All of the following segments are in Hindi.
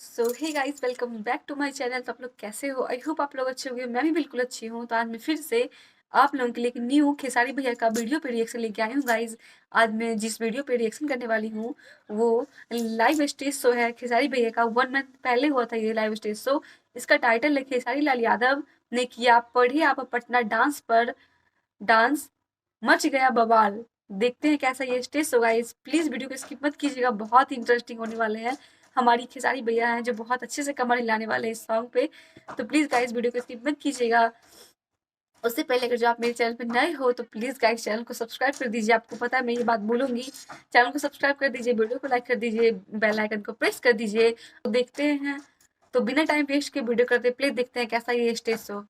So hey guys, welcome back to my channel. तो आप लोग कैसे हो? आई होप आप लोग अच्छे होंगे। मैं भी बिल्कुल अच्छी हूँ। तो आज मैं फिर से आप लोगों के लिए एक न्यू खेसारी भैया का वीडियो पे रिएक्शन लेके आई हूँ गाइस। आज मैं जिस वीडियो पे रिएक्शन करने वाली हूँ वो लाइव स्टेज शो है खेसारी भैया का। 1 मंथ पहले हुआ था ये लाइव स्टेज शो। इसका टाइटल है खेसारी लाल यादव ने किया पढ़े आप पटना डांस पर डांस, मच गया बवाल। देखते हैं कैसा ये स्टेज होगा। इस प्लीज वीडियो को स्किप मत कीजिएगा, बहुत ही इंटरेस्टिंग होने वाले हैं। हमारी खेसारी भैया हैं जो बहुत अच्छे से कमर हिलाने वाले हैं इस सॉन्ग पे। तो प्लीज गाइस वीडियो को स्किप मत कीजिएगा। उससे पहले अगर जो आप मेरे चैनल पे नए हो तो प्लीज गाइस चैनल को सब्सक्राइब कर दीजिए। आपको पता है मैं ये बात बोलूंगी। चैनल को सब्सक्राइब कर दीजिए, वीडियो को लाइक कर दीजिए, बेल आइकन को प्रेस कर दीजिए। तो देखते हैं, तो बिना टाइम वेस्ट के वीडियो करते प्लीज देखते हैं कैसा ये स्टेज शो।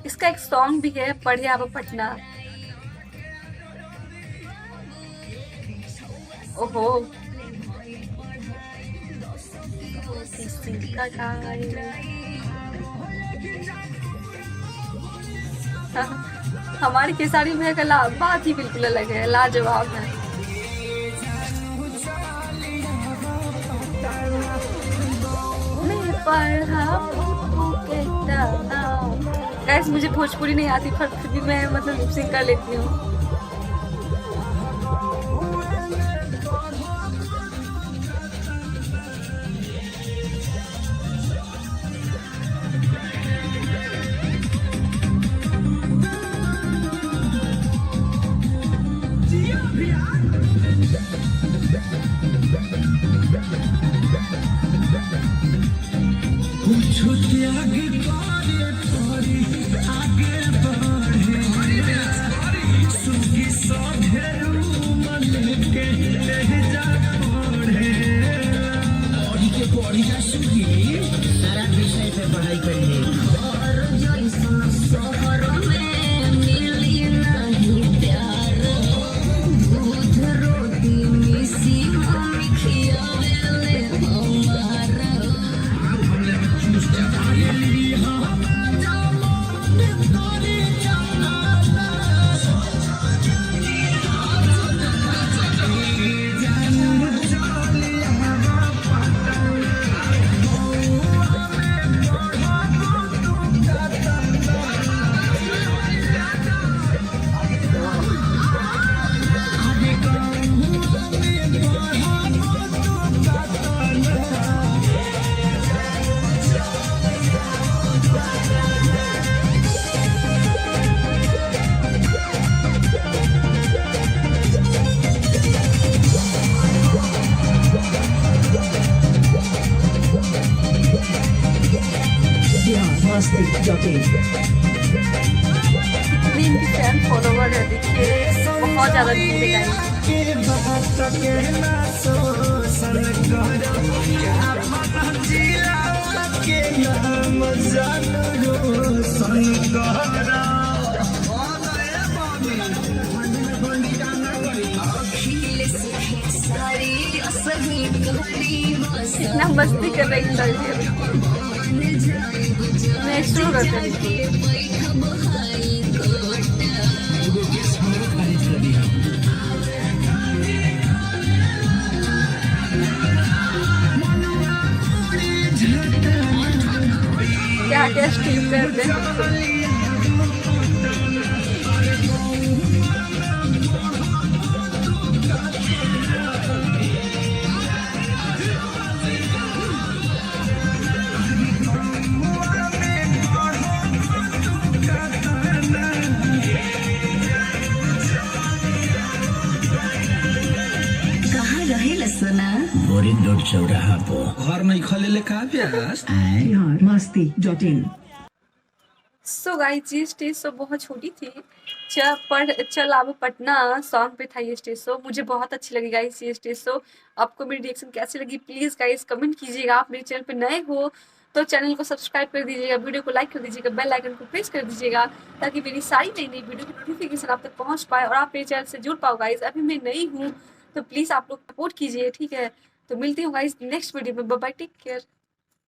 इसका एक सॉन्ग भी है, पढ़े आप पटना। ओहो, किसी का हमारी खेसारी भैया का बात ही बिल्कुल अलग है, लाजवाब है। मैं पढ़ा गैस, मुझे भोजपुरी नहीं आती पर फिर भी मैं मतलब लिपसिंग कर लेती हूँ। सारा विषय पे पढ़ाई करिए। इतनी इनकी फैन फॉलोवर है, देखिए बहुत ज्यादा भीड़ इतना मस्ती कर रही है। मैं शुरू करते क्या क्या स्टीम करते हैं। बोरिंग रोड चौराहा पर घर नहीं खोले का प्यास masti.in सो गाइस, ये स्टेज शो बहुत छोटी थी। चल अब पटना सॉन्ग पे था ये स्टेज शो। मुझे बहुत अच्छी लगी गाइस ये स्टेज शो। आपको मेरी रिएक्शन कैसी लगी प्लीज गाइस कमेंट कीजिएगा। आप मेरे चैनल पे नए हो तो चैनल को सब्सक्राइब कर दीजिएगा, वीडियो को लाइक कर दीजिएगा, बेल आइकन को प्रेस कर दीजिएगा ताकि मेरी सारी नई नई वीडियो की नोटिफिकेशन आप तक पहुंच पाए और आप मेरे चैनल से जुड़ पाओ गाइस। अभी मैं नई हूँ तो प्लीज आप लोग सपोर्ट कीजिए, ठीक है। तो मिलती हूँ गाइस नेक्स्ट वीडियो में। Bye bye, take care.